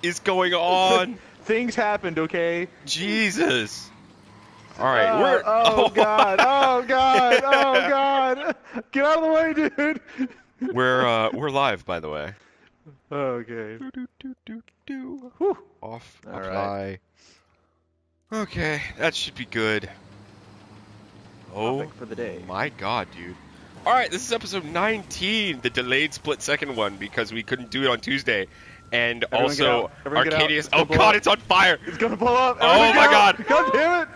is going on? Things happened, okay? Jesus. All right, we're... Oh, God. Oh, God. Oh, God. Get out of the way, dude. We're live, by the way. Okay. Whew. Off. All Apply. Right. Okay, that should be good. Topic for the day. My God, dude. All right, this is episode 19, the delayed split-second one because we couldn't do it on Tuesday. And Everyone also, Arcadius... Oh, God, up. It's on fire! It's going to blow up! Oh, my God! God damn it!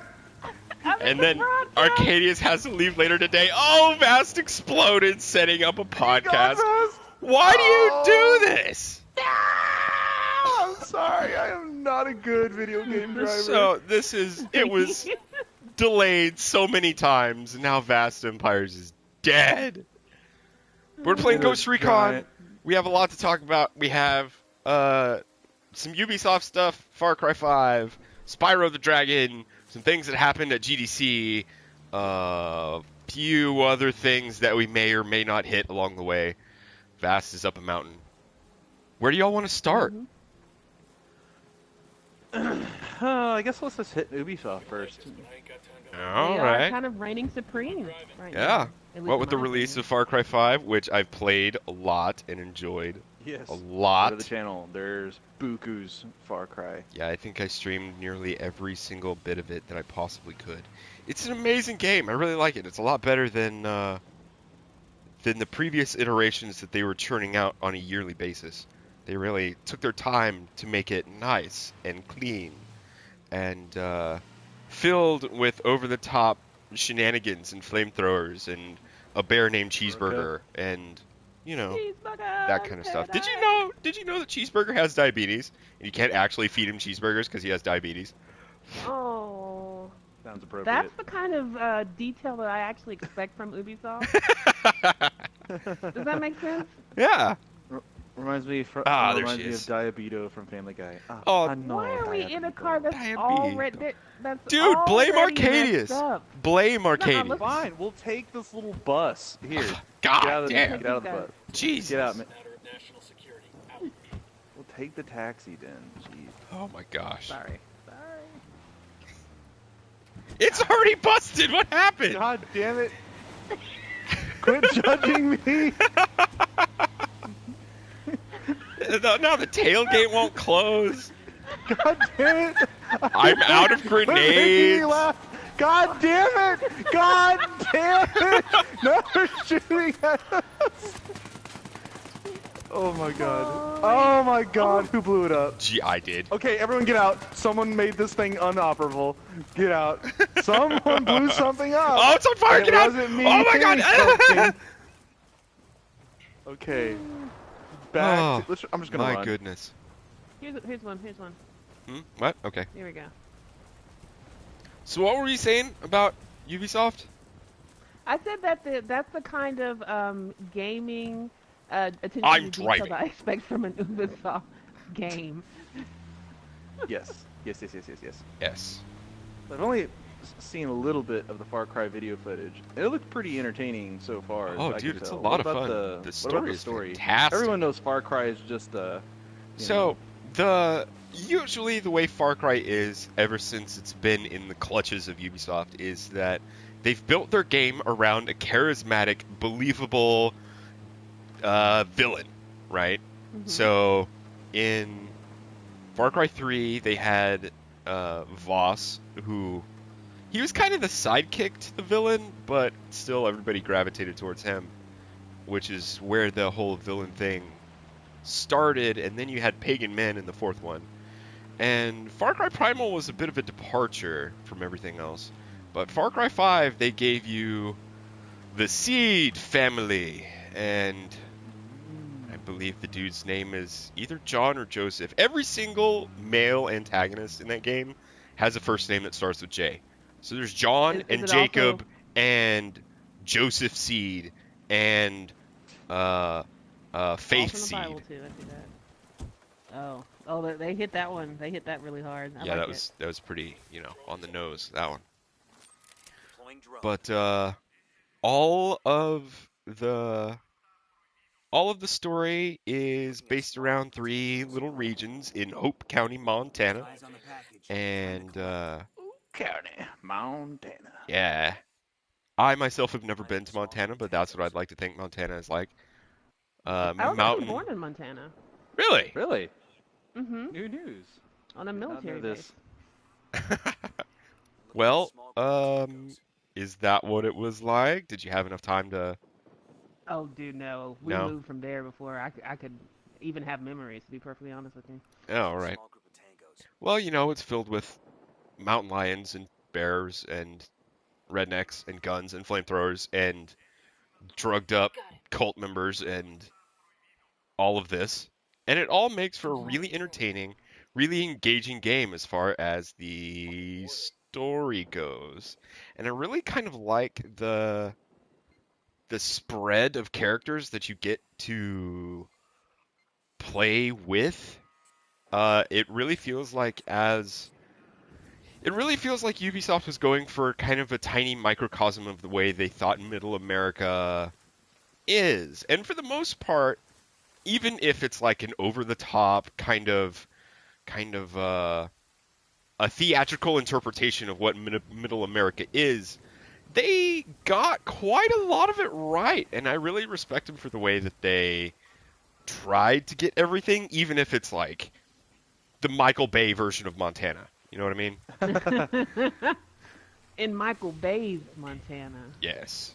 And then Arcadius has to leave later today. Oh, Vast exploded setting up a podcast. Why do you do this? No! I'm sorry, I am not a good video game driver. So, it was delayed so many times, and now Vast Empires is dead. We're playing Ghost Recon. We have a lot to talk about. We have some Ubisoft stuff, Far Cry 5, Spyro the Dragon, some things that happened at GDC, a few other things that we may or may not hit along the way. Vast is up a mountain. Where do y'all want to start? I guess let's just hit Ubisoft first. All they right. are kind of reigning supreme right Yeah. now. What with the release of Far Cry 5, which I've played a lot and enjoyed. Yes. A lot. Go to the channel. There's Buku's Far Cry. Yeah, I think I streamed nearly every single bit of it that I possibly could. It's an amazing game. I really like it. It's a lot better than the previous iterations that they were churning out on a yearly basis. They really took their time to make it nice and clean and filled with over-the-top shenanigans and flamethrowers and a bear named Cheeseburger and, you know, that kind of stuff. Did you know that Cheeseburger has diabetes and you can't actually feed him cheeseburgers because he has diabetes? Oh. Sounds appropriate. That's the kind of detail that I actually expect from Ubisoft. Does that make sense? Yeah. Reminds me of Diabeto from Family Guy. Oh, why are we in a car that's Diabeto. already... Dude, blame Arcadius. Blame Arcadius. No, fine, we'll take this little bus. Here. God Get damn. out of the bus. Jesus. Get out, man. We'll take the taxi then. Jeez. Oh my gosh. Sorry. It's already busted. What happened? God damn it. Quit judging me. Now the tailgate won't close. God damn it. I'm out of grenades. God damn it. God damn it. No, they're shooting at us. Oh my god. Oh my god. Who blew it up? Gee, I did. Okay, everyone get out. Someone made this thing unoperable. Get out. Someone blew something up. Oh, it's on fire. Get out. Wasn't me. Oh my god. Okay. Back. Oh, I'm just gonna run. My goodness. Here's one. What? Okay. Here we go. So what were you saying about Ubisoft? I said that that's the kind of gaming attention I'm to detail driving. that I expect from an Ubisoft game. Yes. Yes. I've only seen a little bit of the Far Cry video footage. It looked pretty entertaining so far. Oh, I dude, can it's a tell. lot What of about fun. The story what about is the story? fantastic. Everyone knows Far Cry is just usually the way Far Cry is ever since it's been in the clutches of Ubisoft is that they've built their game around a charismatic, believable villain, right? Mm-hmm. So in Far Cry 3, they had Voss, who he was kind of the sidekick to the villain, but still everybody gravitated towards him, which is where the whole villain thing started. And then you had Pagan Men in the fourth one. And Far Cry Primal was a bit of a departure from everything else. But Far Cry 5, they gave you the Seed family, and I believe the dude's name is either John or Joseph. Every single male antagonist in that game has a first name that starts with J. So there's John and Jacob and Joseph Seed and Faith Seed. Bible too, I see that. Oh, they hit that one. They hit that really hard. I yeah, like that was pretty, on the nose, that one. But all of the all of the story is based around three little regions in Hope County, Montana. And, County, Montana. yeah. I myself have never been to Montana, but that's what I'd like to think Montana is like. I was actually Mountain. born in Montana. Really? Really? Mm-hmm. New news. On a Did not know military this. base. Well, is that what it was like? Did you have enough time to? Oh, dude, no. We No? moved from there before I could even have memories, to be perfectly honest with you. Oh, all right. Well, it's filled with mountain lions and bears and rednecks and guns and flamethrowers and drugged up cult members and all of this. And it all makes for a really entertaining, really engaging game as far as the story goes. And I really kind of like the spread of characters that you get to play with. It really feels like Ubisoft was going for kind of a tiny microcosm of the way they thought Middle America is. And for the most part, even if it's like an over the top kind of a theatrical interpretation of what Middle America is, they got quite a lot of it right, and I really respect them for the way that they tried to get everything, even if it's like the Michael Bay version of Montana. You know what I mean? In Michael Bay's Montana. Yes.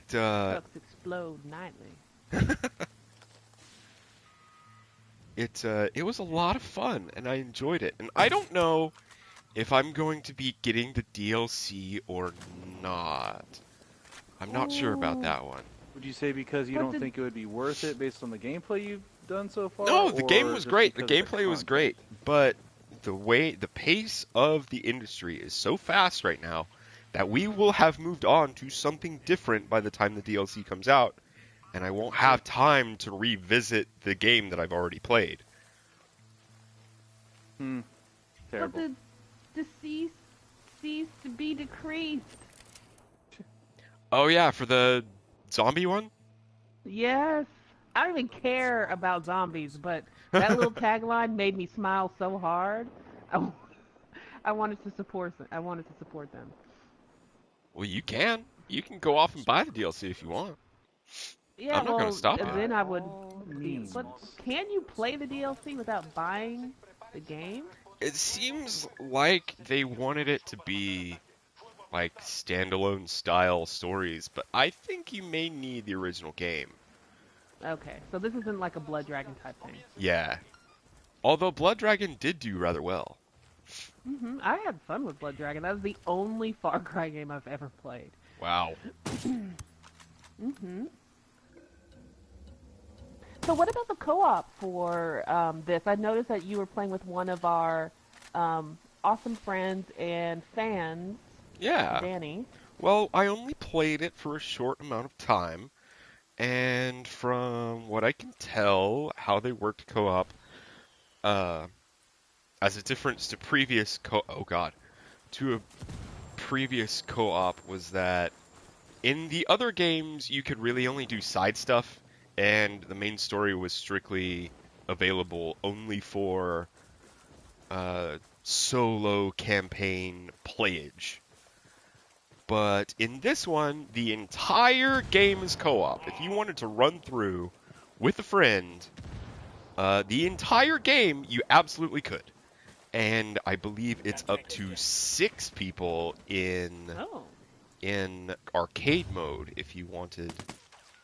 Trucks explode nightly. It was a lot of fun, and I enjoyed it. And I don't know if I'm going to be getting the DLC or not. I'm not sure about that one. Would you say because you don't think it would be worth it based on the gameplay you've done so far? No, the game or was just great. The because of gameplay was content? great, but the pace of the industry is so fast right now that we will have moved on to something different by the time the DLC comes out, and I won't have time to revisit the game that I've already played. Terrible. But the cease to be decreased. Oh yeah, for the zombie one? Yes. I don't even care about zombies, but that little tagline made me smile so hard. I wanted to support them. I wanted to support them. Well, you can. You can go off and buy the DLC if you want. Yeah, I'm not gonna stop you. then I would. means. But can you play the DLC without buying the game? It seems like they wanted it to be like standalone style stories, but I think you may need the original game. Okay, so this isn't like a Blood Dragon type thing. Yeah. Although Blood Dragon did do rather well. I had fun with Blood Dragon. That was the only Far Cry game I've ever played. Wow. So what about the co-op for this? I noticed that you were playing with one of our awesome friends and fans, Yeah. Danny. Well, I only played it for a short amount of time, and from what I can tell, how they worked co-op, as a difference to to a previous co-op was that in the other games you could really only do side stuff, and the main story was strictly available only for solo campaign playage. But in this one, the entire game is co-op. If you wanted to run through with a friend, the entire game, you absolutely could. And I believe it's up to 6 people in arcade mode if you wanted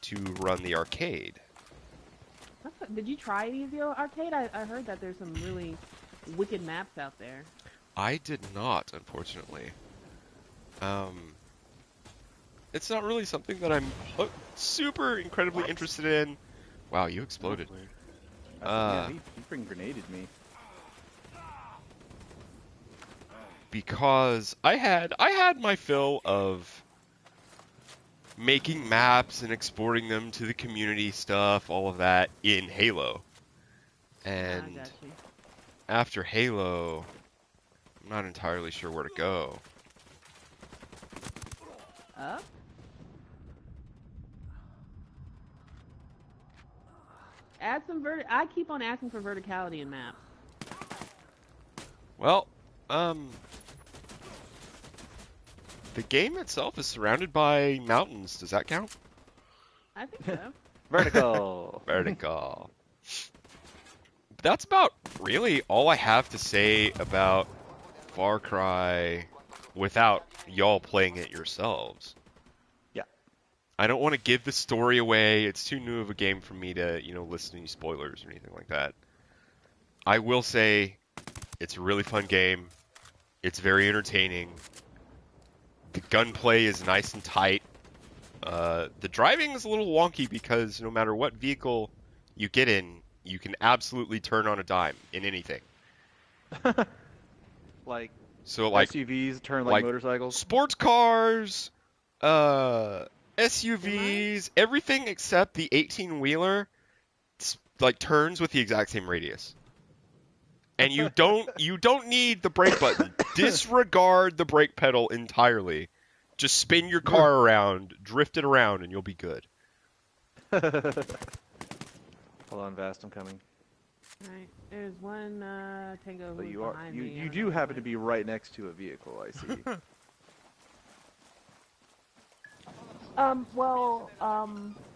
to run the arcade. Did you try any of the arcade? I heard that there's some really wicked maps out there. I did not, unfortunately. It's not really something that I'm super incredibly interested in. Wow, you exploded. Yeah, he freaking grenaded me. Because I had my fill of making maps and exporting them to the community stuff, all of that in Halo. And I got you. after Halo, I'm not entirely sure where to go. Up? Add some I keep on asking for verticality in maps. Well, the game itself is surrounded by mountains. Does that count? I think so. Vertical. Vertical. That's about really all I have to say about Far Cry without y'all playing it yourselves. Yeah. I don't want to give the story away. It's too new of a game for me to, listen to any spoilers or anything like that. I will say it's a really fun game. It's very entertaining. The gunplay is nice and tight. The driving is a little wonky because no matter what vehicle you get in, you can absolutely turn on a dime in anything. Like SUVs turn like motorcycles? Sports cars, SUVs, everything except the 18-wheeler turns with the exact same radius. And you don't need the brake button. Disregard the brake pedal entirely. Just spin your car around, drift it around, and you'll be good. Hold on, Vast, I'm coming. Alright, there's one Tango But who's you behind me. you do happen to be right next to a vehicle, I see.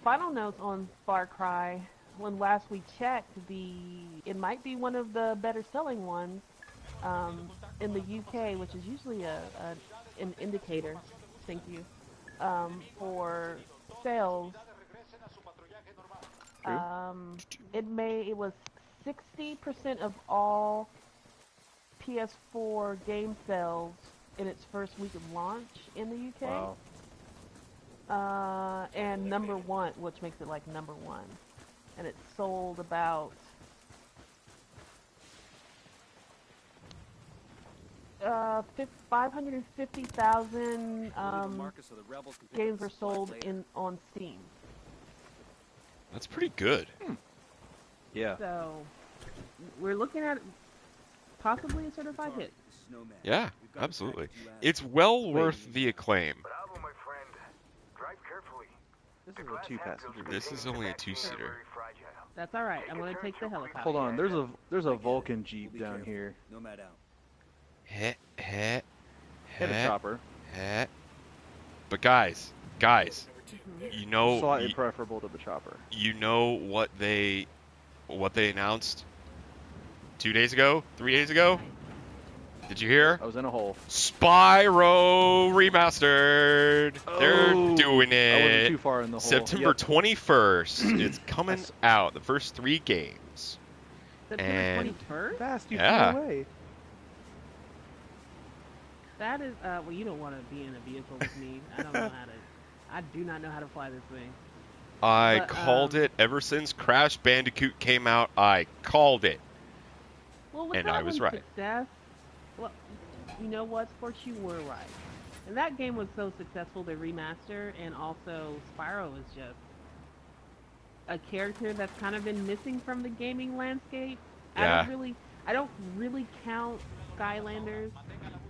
Final notes on Far Cry. When last we checked, it might be one of the better selling ones in the UK, which is usually an indicator. Thank you for sales. It was 60% of all PS4 game sales in its first week of launch in the UK. Wow. And number one, which makes it like number one. And it sold about 550,000 games were sold on Steam. That's pretty good. Yeah. So we're looking at possibly a certified hit. Yeah, absolutely. It's well worth the acclaim. This is a two-passenger. This is only a two-seater. That's all right. I'm gonna take the helicopter. Hold on, there's a Vulcan Jeep down here. Heh, heh, And a heh, chopper. heh. But guys, you know, Slightly preferable to the chopper. you know what they announced 2 days ago, 3 days ago? Did you hear? I was in a hole. Spyro Remastered. They're doing I wasn't it. too far in the hole. September Yep. 21st. It's coming out. The first 3 games. September And- 21st? Fast, you Yeah. flew away. That is, well, you don't want to be in a vehicle with me. I don't know how to. I do not know how to fly this thing. I But, called it ever since Crash Bandicoot came out. I called it. Well, with And that I was one's right. success, well, you know what, Sports, you were right. And that game was so successful, the remaster, and also Spyro is just a character that's kind of been missing from the gaming landscape. Yeah. I don't really count Skylanders,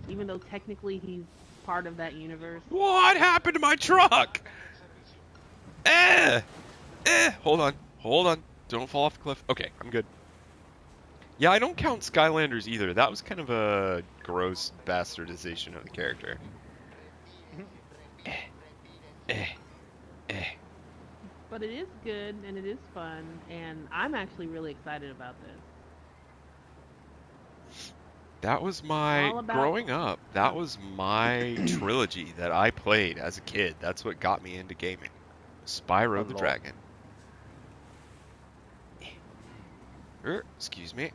even though technically he's part of that universe. What happened to my truck? Hold on. Don't fall off the cliff. Okay, I'm good. Yeah, I don't count Skylanders either. That was kind of a gross bastardization of the character. But it is good, and it is fun, and I'm actually really excited about this. That was my, All about- growing up, that was my trilogy that I played as a kid. That's what got me into gaming. Spyro the Hello. Dragon. Excuse me.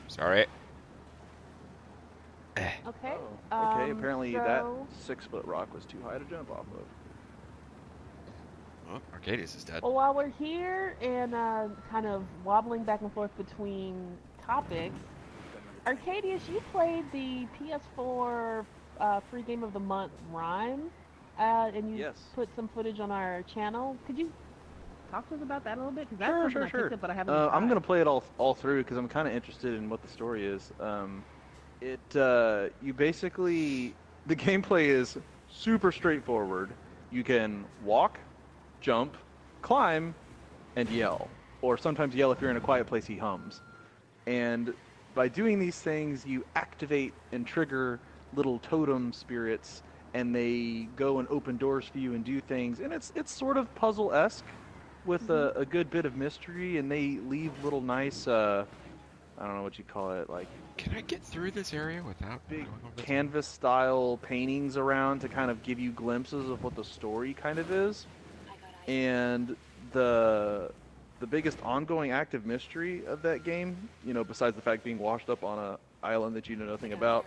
Sorry. Okay. Okay, apparently that so- 6-foot rock was too high to jump off of. Oh, Arcadius is dead. Well, while we're here and kind of wobbling back and forth between topics, Arcadius, you played the PS4 free game of the month Rhyme, and you Yes. put some footage on our channel. Could you talk to us about that a little bit? Because that's Sure, something sure. I picked up, but I haven't. I'm tried. gonna play it all through because I'm kind of interested in what the story is. You basically, the gameplay is super straightforward. You can walk, jump, climb, and yell. Or sometimes yell if you're in a quiet place, he hums. And by doing these things, you activate and trigger little totem spirits, and they go and open doors for you and do things. And it's sort of puzzle-esque with a good bit of mystery, and they leave little nice, I don't know what you call it, like Can I get through this area without big going over this? canvas-style paintings around to kind of give you glimpses of what the story kind of is. And the biggest ongoing active mystery of that game, you know, besides the fact being washed up on a island that you know nothing about,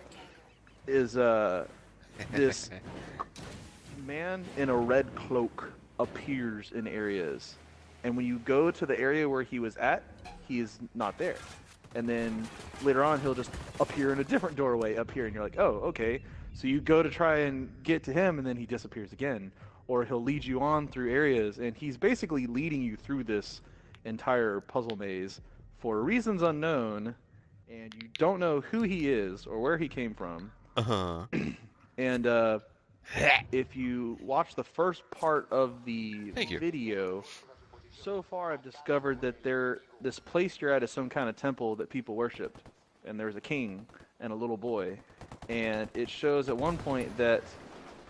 is this man in a red cloak appears in areas, and when you go to the area where he was at, he is not there. And then later on, he'll just appear in a different doorway up here, and you're like, oh, okay. So you go to try and get to him, and then he disappears again. Or he'll lead you on through areas, and he's basically leading you through this entire puzzle maze for reasons unknown, and you don't know who he is or where he came from. Uh-huh. And if you watch the first part of the Thank you. video, so far I've discovered that this place you're at is some kind of temple that people worshipped, and there's a king and a little boy, and it shows at one point that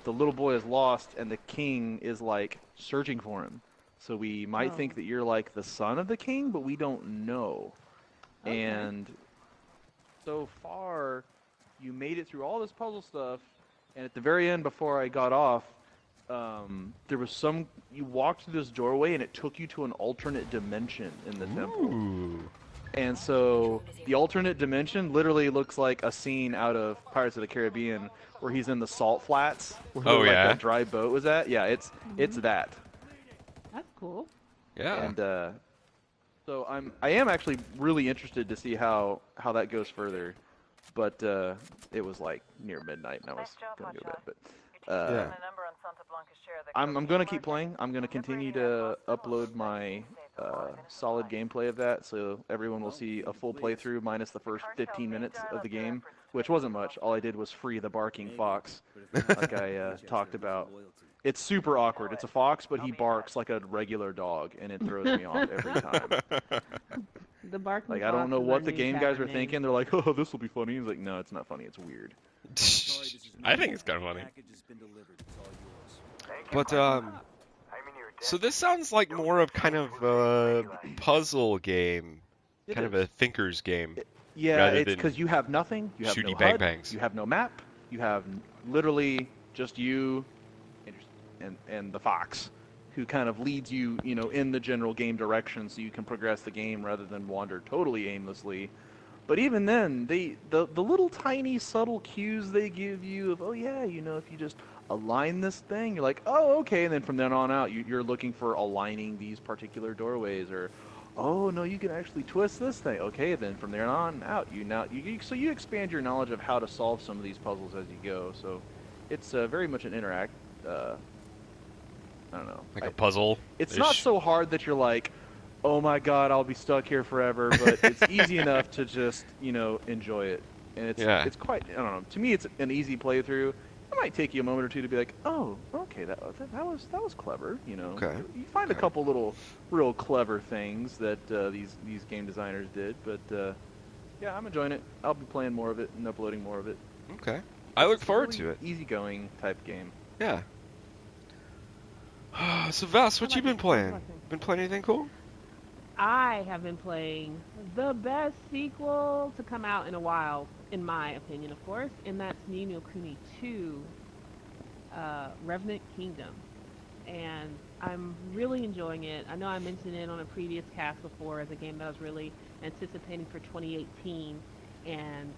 the little boy is lost and the king is like searching for him. So we might think that you're like the son of the king, but we don't know. Okay. And so far, you made it through all this puzzle stuff, and at the very end, before I got off, there was you walked through this doorway and it took you to an alternate dimension in the temple. Ooh. And so the alternate dimension literally looks like a scene out of Pirates of the Caribbean where he's in the salt flats where Oh, yeah? that dry boat was at. Yeah, it's that. That's cool. Yeah. And so I am actually really interested to see how that goes further. But it was like near midnight and I was going to go to bed. But Yeah. I'm going to keep playing. I'm going to continue to upload my solid gameplay of that, so everyone will see a full playthrough minus the first 15 minutes of the game, which wasn't much. All I did was free the barking fox, like I talked about. It's super awkward. It's a fox, but he barks like a regular dog, and it throws me off every time. The barking Like, I don't know fox is what our the new game guys tavern were name. thinking. They're like, oh, this will be funny. He's like, no, it's not funny. It's weird. I think it's kind of funny. But so this sounds like more of kind of a puzzle game, It kind of is. a thinker's game. Yeah, rather it's than because you have nothing. You have no shooty bang HUD. bangs. You have no map. You have literally just you and the fox, who kind of leads you, you know, in the general game direction, so you can progress the game rather than wander totally aimlessly. But even then, the little tiny subtle cues they give you of, oh yeah, you know, if you just align this thing, you're like, oh okay, and then from then on out, you're looking for aligning these particular doorways, or oh no, you can actually twist this thing. Okay, then from there on out, so you expand your knowledge of how to solve some of these puzzles as you go. So it's very much an interact. I don't know. Like a puzzle. It's not so hard that you're like, oh my god, I'll be stuck here forever, but it's easy enough to just, you know, enjoy it. And it's quite, I don't know, to me it's an easy playthrough. It might take you a moment or two to be like, oh, okay, that was clever, you know. Okay. You find a couple little real clever things that these game designers did, but yeah, I'm enjoying it. I'll be playing more of it and uploading more of it. Okay. I look forward Really to it. Easygoing type game. Yeah. So Vas, what I you like been it. playing? I like it. Been playing anything cool? I have been playing the best sequel to come out in a while, in my opinion, of course, and that's Ni no Kuni 2, Revenant Kingdom. And I'm really enjoying it. I know I mentioned it on a previous cast before as a game that I was really anticipating for 2018, and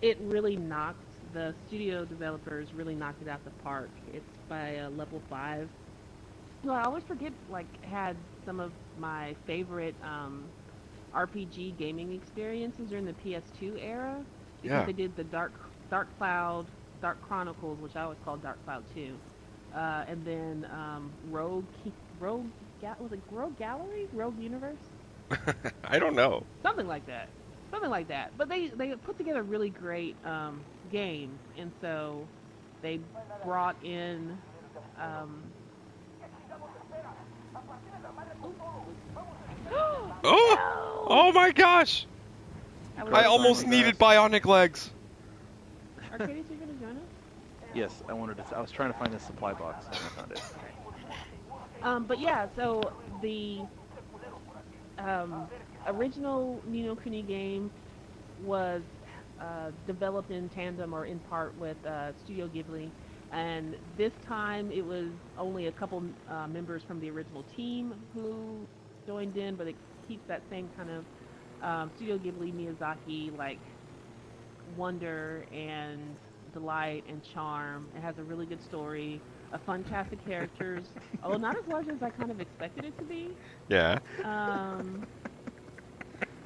it really knocked, the studio developers really knocked it out the park. It's by level 5. Well, I always forget, like, had some of my favorite RPG gaming experiences during the PS2 era, because Yeah. they did the Dark Chronicles, which I always call Dark Cloud 2, and then Rogue Gallery, Rogue Universe, I don't know. something like that. But they put together a really great game, and so they brought in Oh my gosh! was I Right, almost Simon needed Bass. bionic legs. Arcades, you gonna join us? Yes, I wanted to. I was trying to find the supply box and I found it. But yeah, so the original Ni no Kuni game was developed in tandem or in part with Studio Ghibli, and this time it was only a couple members from the original team who joined in, but it keeps that same kind of Studio Ghibli Miyazaki like wonder and delight and charm. It has a really good story, a fun cast of characters, although not as large as I kind of expected it to be. Yeah. Um,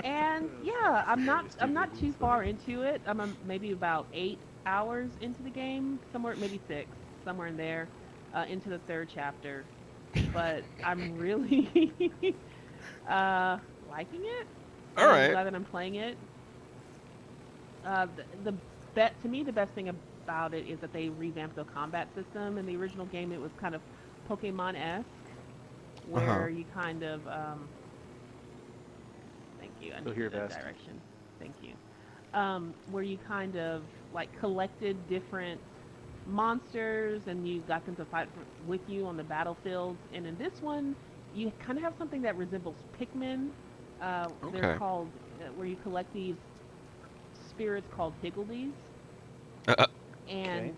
and yeah, I'm not too far into it. I'm maybe about 8 hours into the game, somewhere maybe 6, somewhere in there, into the 3rd chapter. But I'm really liking it, All and I'm right. glad that I'm playing it. The to me the best thing about it is that they revamped the combat system. In the original game, it was kind of Pokemon-esque, Uh-huh. where you kind of thank you. I Go need here, that Bast. direction. Thank you. Where you kind of like collected different monsters and you got them to fight with you on the battlefield. And in this one, you kind of have something that resembles Pikmin. They're Okay. called where you collect these spirits called Higgledies, Uh, and Okay.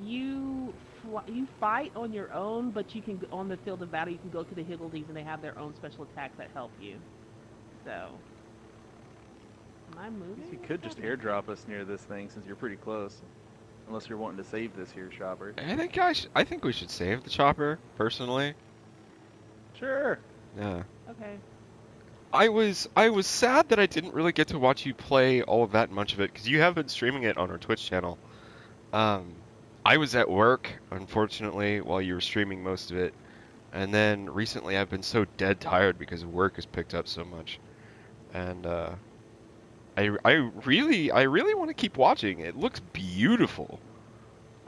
you fight on your own, but you can on the field of battle you can go to the Higgledies and they have their own special attacks that help you. So, am I moving? You could just airdrop us near this thing since you're pretty close. Unless you're wanting to save this here, shopper. I think we should save the chopper personally. Sure. Yeah. Okay. I was sad that I didn't really get to watch you play all of that much of it because you have been streaming it on our Twitch channel. I was at work, unfortunately, while you were streaming most of it, and then recently I've been so dead tired because work has picked up so much, and I really want to keep watching. It looks beautiful.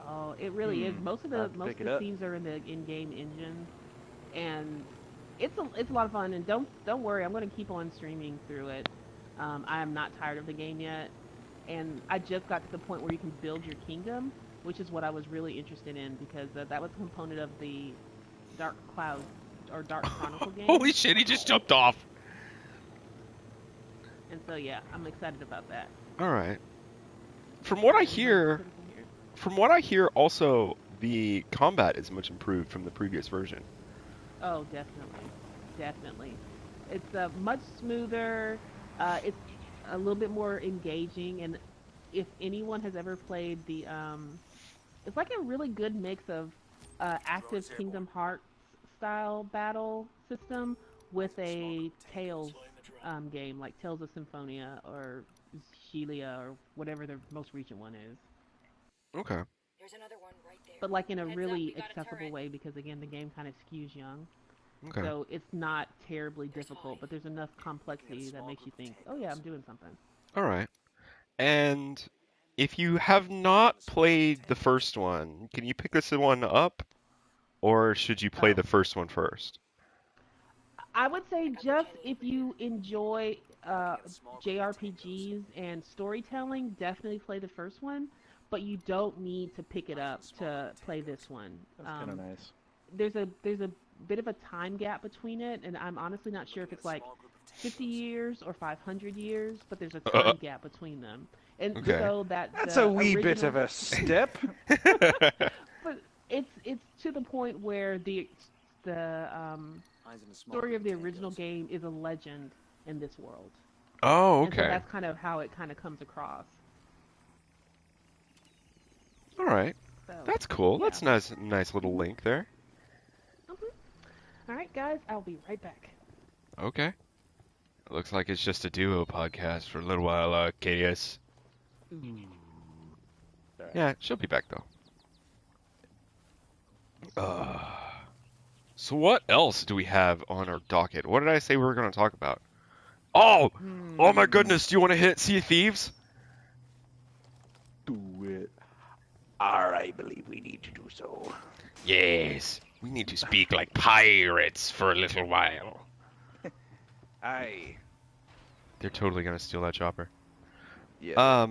Oh, it really is. Most of I'll the have to most pick of it the up. scenes are in the in-game engine, and it's a lot of fun. And don't worry, I'm going to keep on streaming through it. I am not tired of the game yet, and I just got to the point where you can build your kingdom, which is what I was really interested in because that was a component of the Dark Cloud or Dark Chronicle game. Holy shit! He just jumped off. And so yeah, I'm excited about that. All right. From what I hear, also the combat is much improved from the previous version. Oh, definitely, definitely. It's much smoother. It's a little bit more engaging, and if anyone has ever played the, it's like a really good mix of active Kingdom Hearts style battle system with a Tales game, like Tales of Symphonia or Xillia or whatever the most recent one is. Okay. But like in a really accessible way because again the game kind of skews young. Okay. So it's not terribly difficult, but there's enough complexity that makes you think, oh yeah, I'm doing something. All right. And if you have not played the first one, can you pick this one up, or should you play Oh, the first one first? I would say just if you enjoy JRPGs and storytelling, definitely play the first one, but you don't need to pick it up to play this one. That's kind of nice. There's a bit of a time gap between it, and I'm honestly not sure if it's like 50 years or 500 years, but there's a time gap between them. And Okay. so that That's the a wee bit original- of a step. but it's to the point where the story of the original game is a legend in this world. Oh, And so okay. that's kind of how it kind of comes across. All right. So That's cool. yeah. That's nice little link there. All right, guys, I'll be right back. Okay. It looks like it's just a duo podcast for a little while, KDS. Right. Yeah, she'll be back though. So what else do we have on our docket? What did I say we were going to talk about? Oh my goodness! Do you want to hit Sea of Thieves? Do it. I believe we need to do so. Yes. We need to speak like pirates for a little while. Aye. They're totally gonna steal that chopper. Yeah.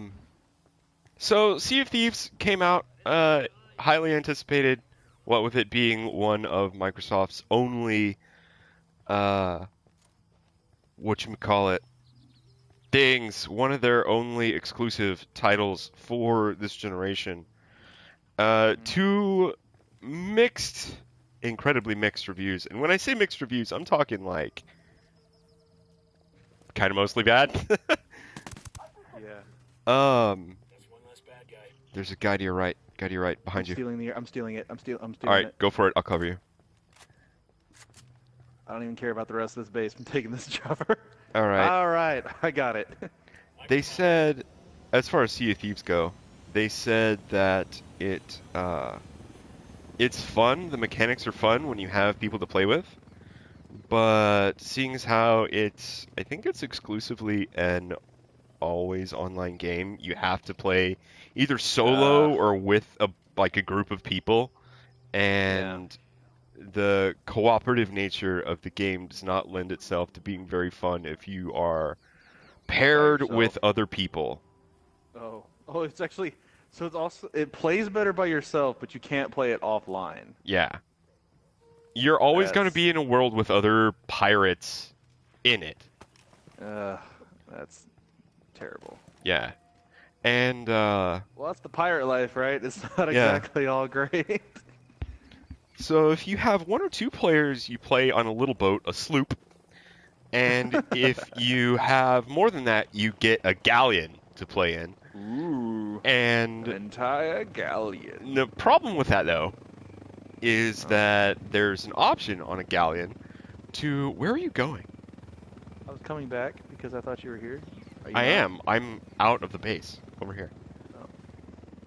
So Sea of Thieves came out, highly anticipated. What with it being one of Microsoft's only, whatchamacallit, things, one of their only exclusive titles for this generation. Two mixed, incredibly mixed reviews. And when I say mixed reviews, I'm talking like kind of mostly bad. Yeah. There's a guy to your right. Guy to your right, behind you. I'm stealing it. I'm stealing All right, it. go for it. I'll cover you. I don't even care about the rest of this base. I'm taking this chopper. All right. All right. I got it. They said, as far as Sea of Thieves go, they said that it's fun. The mechanics are fun when you have people to play with. But seeing as how I think it's exclusively an always online game. You have to play either solo or with a group of people, and the cooperative nature of the game does not lend itself to being very fun if you are paired with other people. Oh, it's actually it plays better by yourself, but you can't play it offline. Yeah. You're always going to be in a world with other pirates in it. That's terrible. Yeah. And, well, that's the pirate life, right? It's not exactly all great. So if you have one or two players, you play on a little boat, a sloop. And if you have more than that, you get a galleon to play in. Ooh. And an entire galleon. The problem with that, though, is that there's an option on a galleon to... Where are you going? I was coming back because I thought you were here. I am. I'm out of the base. Over here.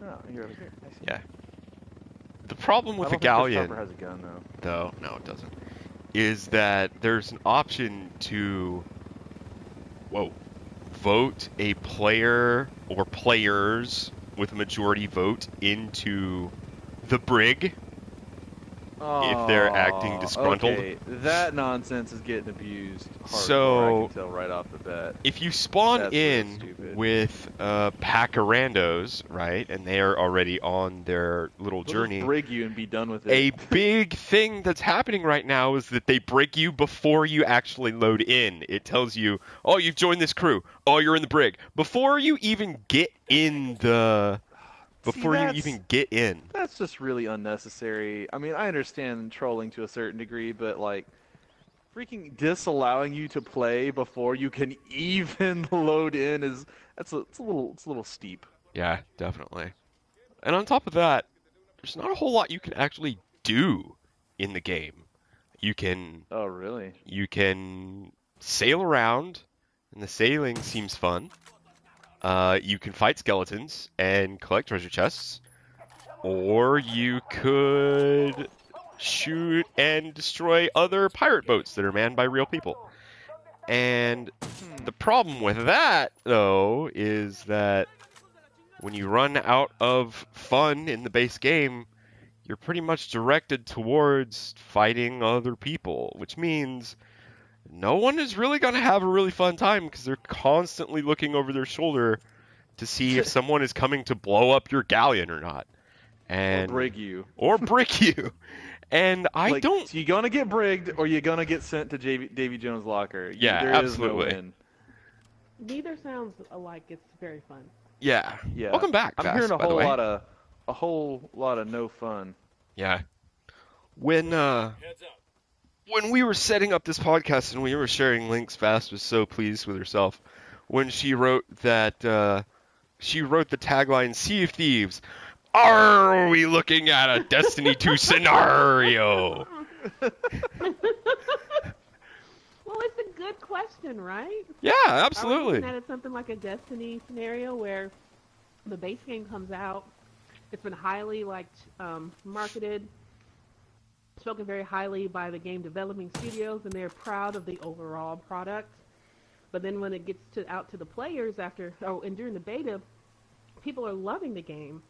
Oh, you're over here. I see. Yeah. The problem with I the don't think galleon... this chopper has a gun, though. No, it doesn't. Is that there's an option to... vote a player or players with a majority vote into the brig if they're acting disgruntled. Okay, that nonsense is getting abused hardcore, So, I can tell right off the bat. If you spawn That's in really stupid. with a pack of randos, right, and they're already on their little They'll journey, just brig you and be done with it. a big thing that's happening right now is that they brig you before you actually load in. It tells you, oh, you've joined this crew. Oh, you're in the brig. Before you even get in the... That's just really unnecessary. I mean, I understand trolling to a certain degree, but, like, freaking disallowing you to play before you can even load in it's a little steep. Yeah, definitely. And on top of that, there's not a whole lot you can actually do in the game. You can... Oh, really? You can sail around, and the sailing seems fun. You can fight skeletons and collect treasure chests, or you could shoot and destroy other pirate boats that are manned by real people. And the problem with that, though, is that when you run out of fun in the base game, you're pretty much directed towards fighting other people, which means no one is really going to have a really fun time because they're constantly looking over their shoulder to see if someone is coming to blow up your galleon or not. And or brig you. And I don't... So you're going to get brigged or you're going to get sent to Davy Jones' locker. Yeah, there absolutely. Is no win. Neither sounds like it's very fun. Yeah. Welcome back, I'm Fast, hearing by the way. a whole lot of no fun. Yeah. When we were setting up this podcast and we were sharing links, Fast was so pleased with herself when she wrote that she wrote the tagline, Sea of Thieves, are we looking at a Destiny 2 scenario? Well, it's a good question, right? Yeah, absolutely. Are we looking at something like a Destiny scenario where the base game comes out, it's been highly marketed, spoken very highly by the game developing studios, and they're proud of the overall product. But then when it gets out to the players and during the beta, people are loving the game.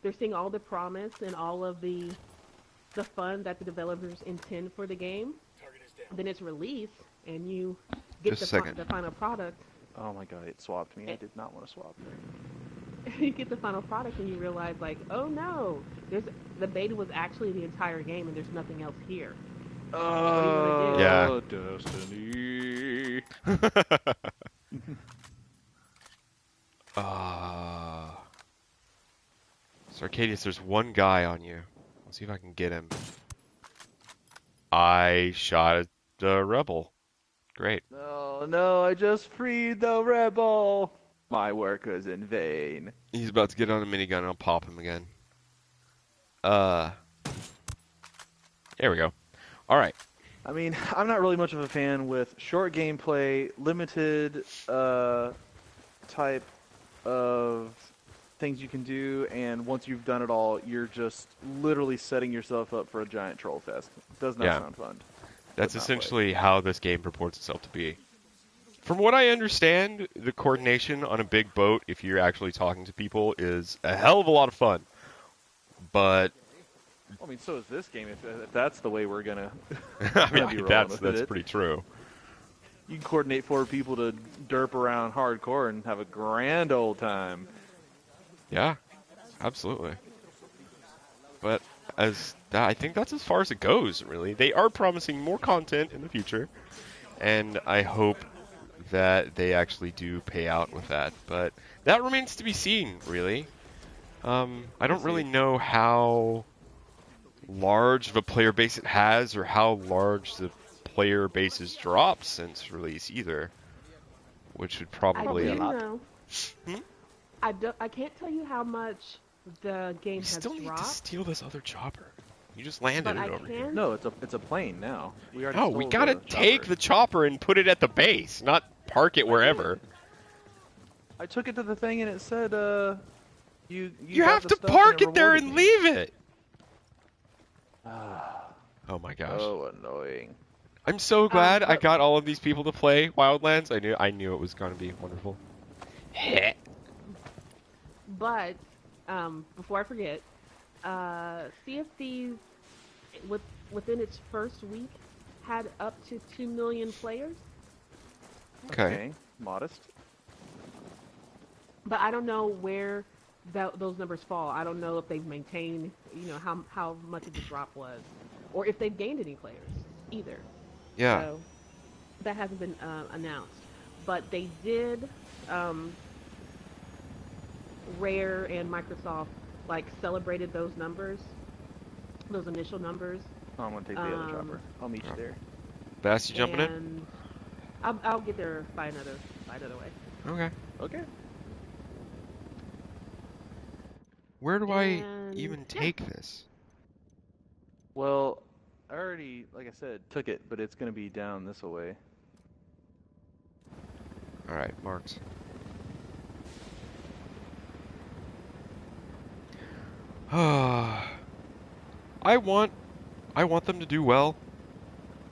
They're seeing all the promise and all of the fun that the developers intend for the game. Then it's released, and you get the final product, Oh my god, it swapped me. I did not want to swap there. You get the final product and you realize, like, oh no, the beta was actually the entire game and there's nothing else here. Oh, Yeah. Destiny. So Arcadius, there's one guy on you. Let's see if I can get him. I shot a rebel. Great. No, no, I just freed the rebel. My work was in vain. He's about to get on a minigun and I'll pop him again. There we go. Alright. I mean, I'm not really much of a fan with short gameplay, limited type of things you can do, and once you've done it all, you're just literally setting yourself up for a giant troll fest. Does not sound fun. That's essentially how this game purports itself to be. From what I understand, the coordination on a big boat, if you're actually talking to people, is a hell of a lot of fun. But I mean, so is this game. If that's the way we're gonna. I mean, that's pretty true. You can coordinate 4 people to derp around hardcore and have a grand old time. Yeah, absolutely. But I think that's as far as it goes, really. They are promising more content in the future, and I hope that they actually do pay out with that. But that remains to be seen, really. I don't really know how large of a player base it has, or how large the player base has dropped since release either, which would probably I a do lot. know. I can't tell you how much the game has Still need dropped. to steal this other chopper. You just landed But it I over here. can. No, it's a plane now. We already No, we stole gotta the take chopper. the chopper and put it at the base, not park it wherever. I took it to the thing and it said, you You got have the to stuff park and it there rewarded and me. leave it. Oh my gosh. So annoying. I'm so glad I but- got all of these people to play Wildlands. I knew it was going to be wonderful. But before I forget, Sea of Thieves, within its first week, had up to 2 million players. Okay. Modest. But I don't know where those numbers fall. I don't know if they've maintained, how much of the drop was, or if they've gained any players either. Yeah. So that hasn't been announced. But they did. Rare and Microsoft celebrated those numbers, those initial numbers. Oh, I'm gonna take the other chopper. I'll meet you there. Bass, you jumping in? And I'll get there by another way. Okay. Okay. Where do I And- even yeah. take this? Well, I already, like I said, took it, but it's gonna be down this way. All right, marked. I want them to do well.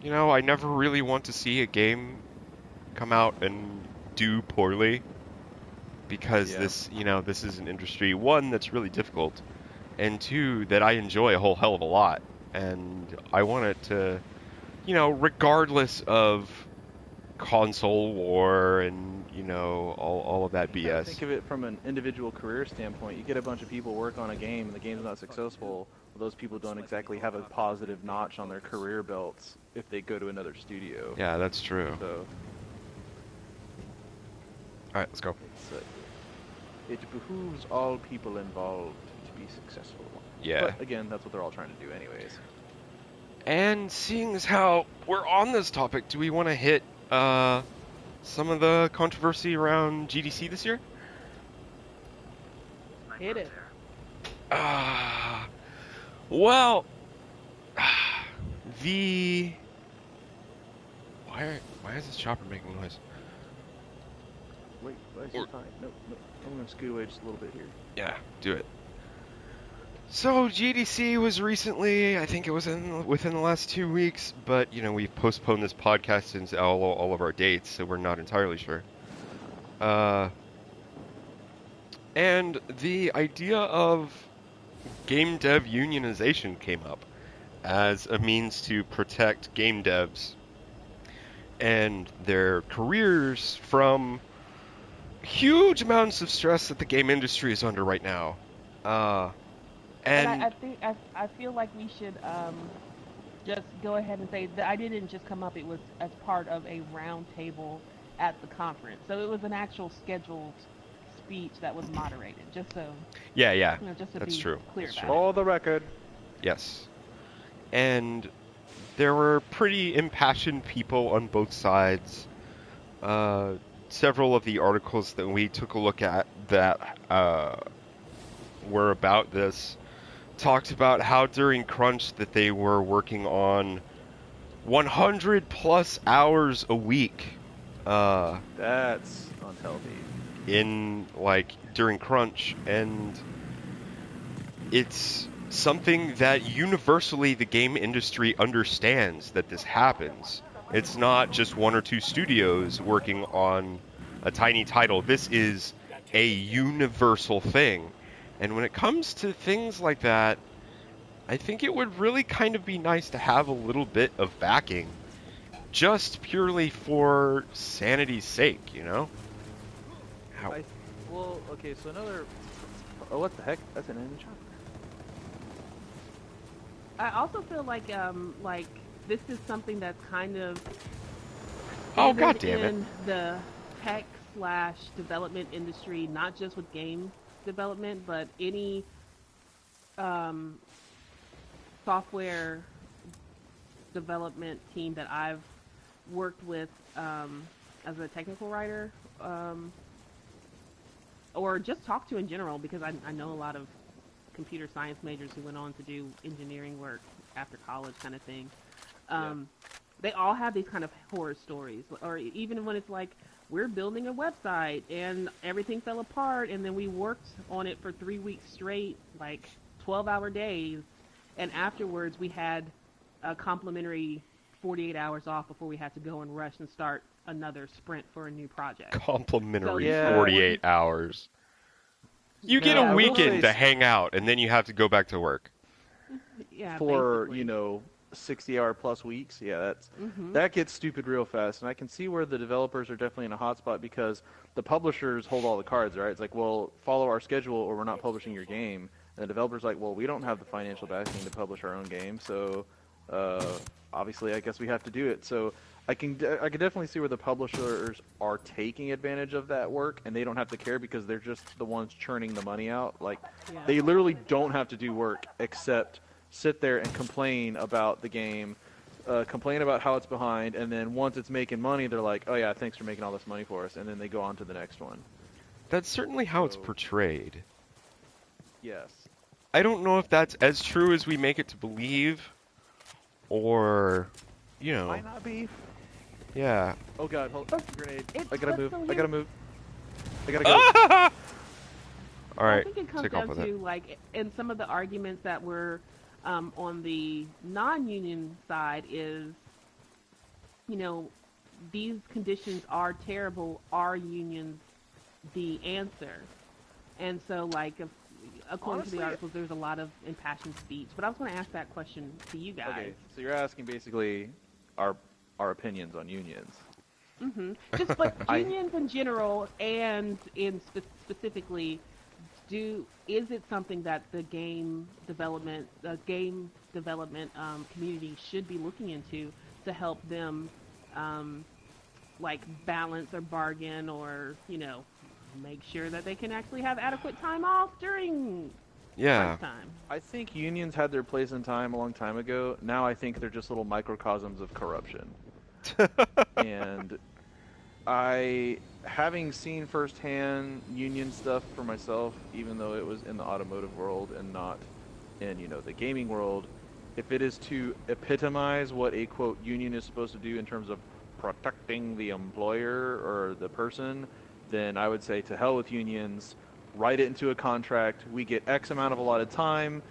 I never really want to see a game come out and do poorly, because this is an industry, one, that's really difficult, and two, that I enjoy a whole hell of a lot, and I want it to, regardless of console war and all of that BS. Think of it from an individual career standpoint. You get a bunch of people work on a game, and the game's not successful. Well, those people don't exactly have a positive notch on their career belts if they go to another studio. Yeah, that's true. So All right, let's go. it behooves all people involved to be successful. Yeah. But again, that's what they're all trying to do, anyways. And seeing as how we're on this topic, do we want to hit some of the controversy around GDC this year? Hit it. Well, the why is this chopper making noise? Wait, why is it fine? No, I'm going to scoot away just a little bit here. Yeah, do it. So GDC was recently, I think it was within the last 2 weeks, but we've postponed this podcast since all of our dates, so we're not entirely sure. And the idea of game dev unionization came up as a means to protect game devs and their careers from huge amounts of stress that the game industry is under right now. And And I think I feel like we should just go ahead and say the idea didn't just come up. It was as part of a round table at the conference. So it was an actual scheduled speech that was moderated. Just so yeah, just to that's be true. clear That's about true. it. For the record. Yes. And there were pretty impassioned people on both sides. Several of the articles that we took a look at that were about this talked about how during crunch that they were working on 100 plus hours a week That's unhealthy. in like during crunch, and it's something that universally the game industry understands that this happens. It's not just one or two studios working on a tiny title. This is a universal thing. And when it comes to things like that, I think it would really kind of be nice to have a little bit of backing, just purely for sanity's sake, you know? How? Well, okay, so another... Oh, what the heck? That's an enemy shot. I also feel like this is something that's kind of Oh, standard God damn it. in the tech / development industry, not just with game development, but any software development team that I've worked with as a technical writer, or just talked to in general, because I know a lot of computer science majors who went on to do engineering work after college kind of thing. They all have these kind of horror stories, or even when it's like, we're building a website and everything fell apart, and then we worked on it for 3 weeks straight, like 12-hour days, and afterwards we had a complimentary 48 hours off before we had to go and rush and start another sprint for a new project. Complimentary So, yeah. 48 hours. You get Now, I a will weekend say- to hang out, and then you have to go back to work. Yeah, For, basically. you know, 60-hour plus weeks. Yeah, that's Mhm. that gets stupid real fast. And I can see where the developers are definitely in a hot spot because the publishers hold all the cards, right? It's like, well, follow our schedule or we're not publishing your game. And the developer's like, well, we don't have the financial backing to publish our own game, so obviously I guess we have to do it. So I can definitely see where the publishers are taking advantage of that work, and they don't have to care because they're just the ones churning the money out. Like, Yeah. they literally don't have to do work except sit there and complain about the game, complain about how it's behind, and then once it's making money, they're like, oh yeah, thanks for making all this money for us, and then they go on to the next one. That's certainly how it's So- portrayed. Yes. I don't know if that's as true as we make it to believe, or, you know, Might not be. yeah. Oh god, hold grenade. It's- I gotta but move. so I here- gotta move. I gotta go. All right, I think it comes take off down with to it. like in some of the arguments that were on the non-union side is, you know, these conditions are terrible. Are unions the answer? And so, like, according to Honestly, the articles, there's a lot of impassioned speech. But I was going to ask that question to you guys. Okay, so you're asking basically our opinions on unions. Just but I- unions in general, and in specifically, is it something that the game development community should be looking into to help them, like balance or bargain, or make sure that they can actually have adequate time off during Yeah. crunch time? I think unions had their place in time a long time ago. Now I think they're just little microcosms of corruption. And having seen firsthand union stuff for myself, even though it was in the automotive world and not in, the gaming world, if it is to epitomize what a, quote, union is supposed to do in terms of protecting the employer or the person, then I would say to hell with unions, write it into a contract, we get X amount of allotted time,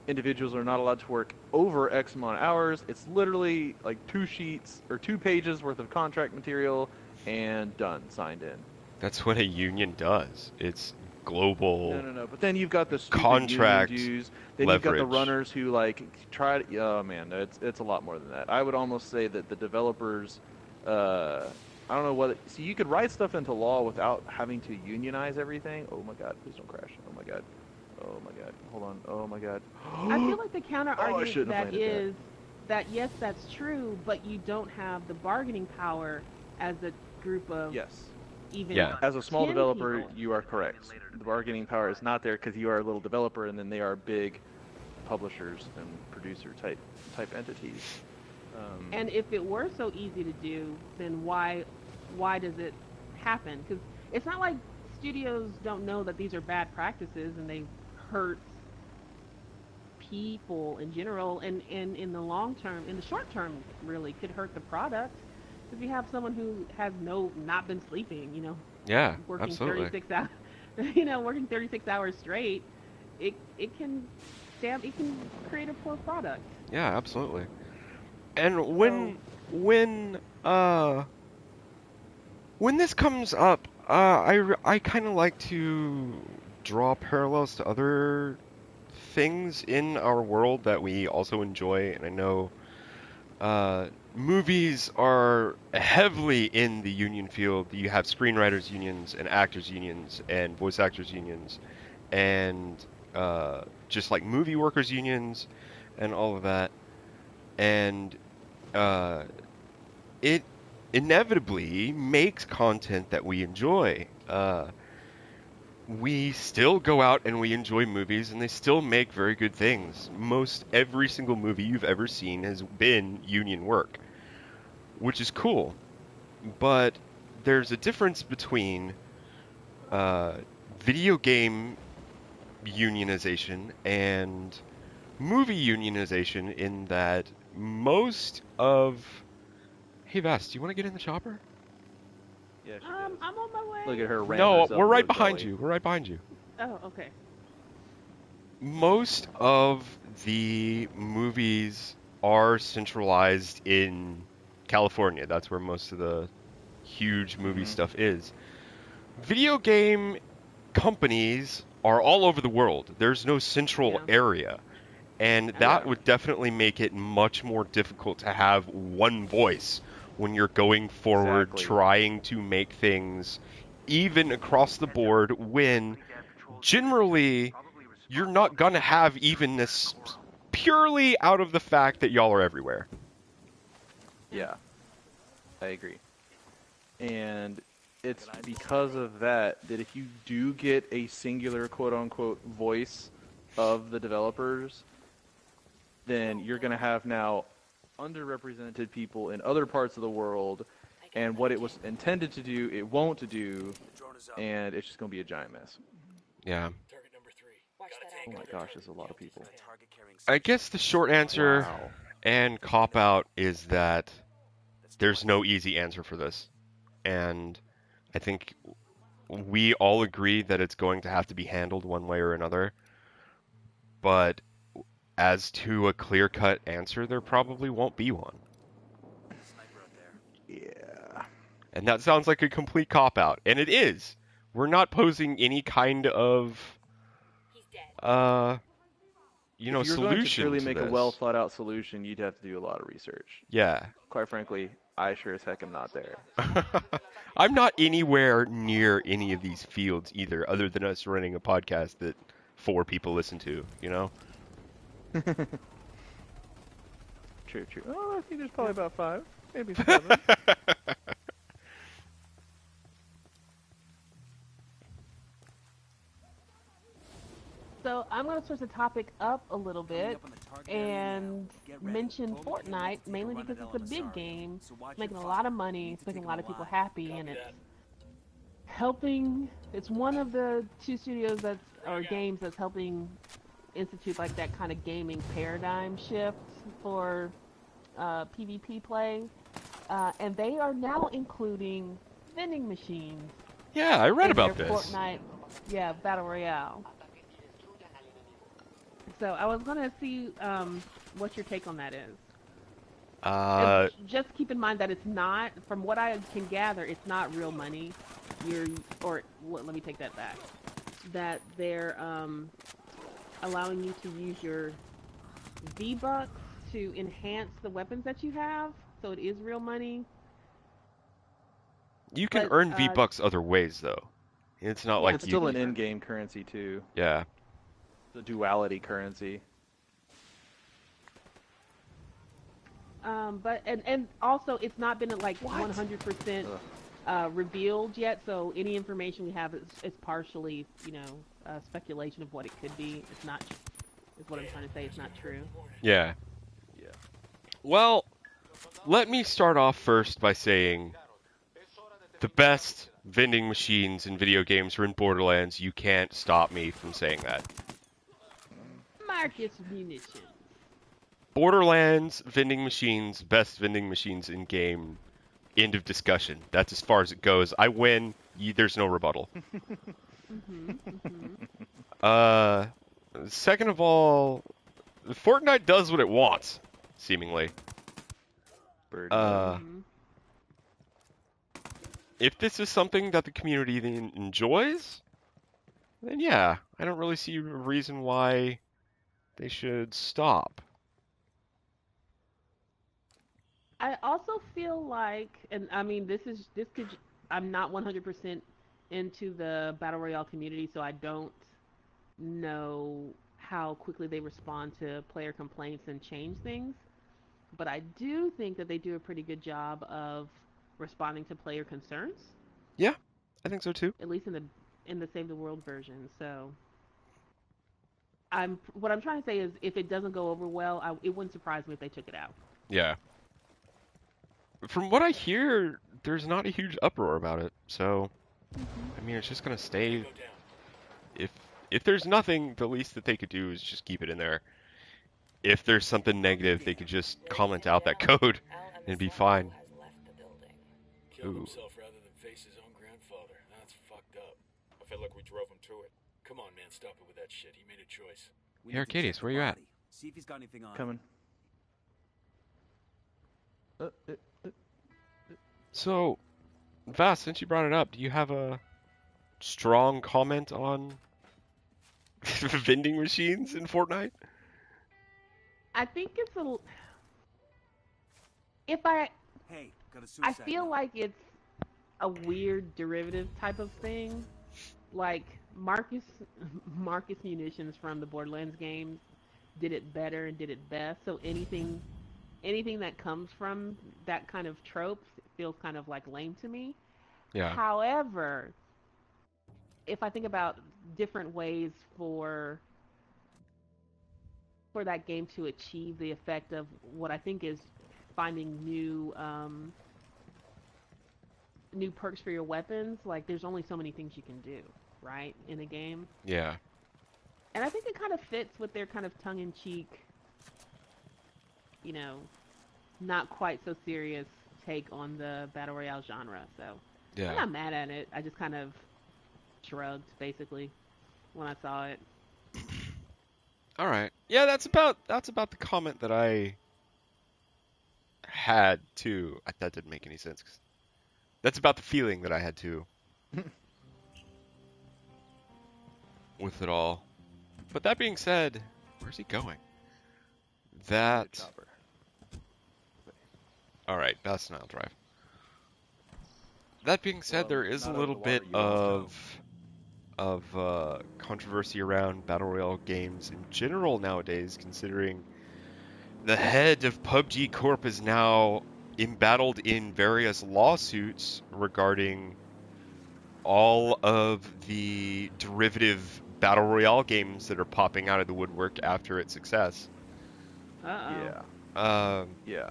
individuals are not allowed to work over X amount of hours, it's literally like 2 sheets or 2 pages worth of contract material, and done, signed in. That's what a union does. It's global. No. But then you've got the stupid Contract union dues. Then you've got the leverage. runners who like try to. Oh man, it's a lot more than that. I would almost say that the developers I don't know what. See, you could write stuff into law without having to unionize everything. Oh my God! Please don't crash. Oh my God. Oh my God. Hold on. Oh my God. I feel like the counter Oh, I argument to shouldn't have that landed that. is that yes, that's true, but you don't have the bargaining power as a group of Yes. even Yeah. As a small 10 developer, people. you are correct. The bargaining power is not there because you are a little developer, and then they are big publishers and producer type entities. And if it were so easy to do, then why does it happen? Because it's not like studios don't know that these are bad practices and they hurt people in general, and in the long term, in the short term, really could hurt the product. If you have someone who has not been sleeping, Yeah, working absolutely. 36 hours, working 36 hours straight, it can it can create a poor product. Yeah, absolutely. And So when this comes up, I kind of like to draw parallels to other things in our world that we also enjoy, and I know movies are heavily in the union field. You have screenwriters unions and actors unions and voice actors unions and just like movie workers unions and all of that. And uh, it inevitably makes content that we enjoy. We still go out and we enjoy movies, and they still make very good things. Most every single movie you've ever seen has been union work, which is cool. But there's a difference between uh, video game unionization and movie unionization in that most of. Hey, Vass, do you want to get in the chopper? Yeah, she does. I'm on my way. Look at her ramming No, herself we're into right a behind gully. you. We're right behind you. Oh, okay. Most of the movies are centralized in California. That's where most of the huge movie Mm-hmm. stuff is. Video game companies are all over the world. There's no central Yeah. area. And I that Yeah. agree. would definitely make it much more difficult to have one voice when you're going forward Exactly. trying to make things even across the board when generally you're not going to have evenness purely out of the fact that y'all are everywhere. Yeah. Yeah, I agree. And it's because of that if you do get a singular quote unquote voice of the developers, then you're going to have now underrepresented people in other parts of the world, and what it was intended to do, it won't do, and it's just going to be a giant mess. Yeah. Oh my gosh, there's a lot of people. I guess the short answer Wow. and cop out is that there's no easy answer for this. And I think we all agree that it's going to have to be handled one way or another. But as to a clear-cut answer, there probably won't be one. Yeah. And that sounds like a complete cop-out, and it is. We're not posing any kind of, uh, If you were going to solution truly to make a well this. thought out solution, you'd have to do a lot of research. Yeah. Quite frankly, I sure as heck am not there. I'm not anywhere near any of these fields either, other than us running a podcast that 4 people listen to, you know? True, true. Oh, I think there's probably about 5, maybe 7. So I'm going to switch the topic up a little bit and mention Fortnite, mainly because it's a big game. It's making a lot of money. It's making a lot of people happy, and it's helping. It's one of the 2 studios or games that's helping institute like that kind of gaming paradigm shift for PvP play. And they are now including vending machines Yeah, I read in their about this. Fortnite, Battle Royale. So I was gonna see what your take on that is. And Uh, just keep in mind that it's not, from what I can gather, it's not real money. Let me take that back. That they're allowing you to use your V-Bucks to enhance the weapons that you have, so it is real money. You can But earn V-Bucks other ways, though. It's not Yeah, like It's but you... still can an earn- in-game currency too. Yeah. The duality currency. But and also it's not been like What? 100% Ugh. revealed yet. So any information we have is partially, speculation of what it could be. It's not. Is what I'm trying to say. It's not true. Yeah. Yeah. Well, let me start off first by saying the best vending machines in video games are in Borderlands. You can't stop me from saying that. Marcus munitions. Borderlands vending machines, best vending machines in game. End of discussion. That's as far as it goes. I win. There's no rebuttal. Mhm. Mhm. Uh, Second of all, Fortnite does what it wants, seemingly. Birdie. Uh, Mhm. if this is something that the community then enjoys, then yeah, I don't really see a reason why they should stop. I also feel like, and I mean, this could. I'm not 100% into the battle royale community, so I don't know how quickly they respond to player complaints and change things. But I do think that they do a pretty good job of responding to player concerns, Yeah, I think so too. at least in the Save the World version. So what I'm trying to say is, if it doesn't go over well, it wouldn't surprise me if they took it out. Yeah. From what I hear, there's not a huge uproar about it. So, Mhm. I mean, it's just gonna stay. If if there's nothing, the least that they could do is just keep it in there. If there's something negative, they could just comment out that code and be fine. Killed Ooh. himself rather than face his own grandfather. That's fucked up. I feel like we drove him to it. Come on, man, stop it with that shit. He made a choice. We Hey, need to check Arcadius, the where you at? body. See if he's got anything on. Coming. So, Vass, since you brought it up, do you have a strong comment on vending machines in Fortnite? I think it's a. If I Hey, got a I suicide feel note. like it's a weird derivative type of thing. Like Marcus Munitions from the Borderlands games did it better and did it best. So anything that comes from that kind of trope feels kind of like lame to me. Yeah. However, if I think about different ways for that game to achieve the effect of what I think is finding new perks for your weapons, like there's only so many things you can do, right, in a game. Yeah. And I think it kind of fits with their kind of tongue-in-cheek, you know, not quite so serious take on the battle royale genre. So I'm Yeah. not mad at it. I just kind of shrugged basically when I saw it. All right. Yeah, that's about the comment that I had too. That didn't make any sense. That's about the feeling that I had too with it all. But that being said, where's he going? That. Chopper. All right, that's Nile Drive. That being said, Well, there is a not over little the bit water, you of controversy around battle royale games in general nowadays, considering the head of PUBG Corp is now embattled in various lawsuits regarding all of the derivative battle royale games that are popping out of the woodwork after its success. Uh-oh. Yeah. Um, Yeah.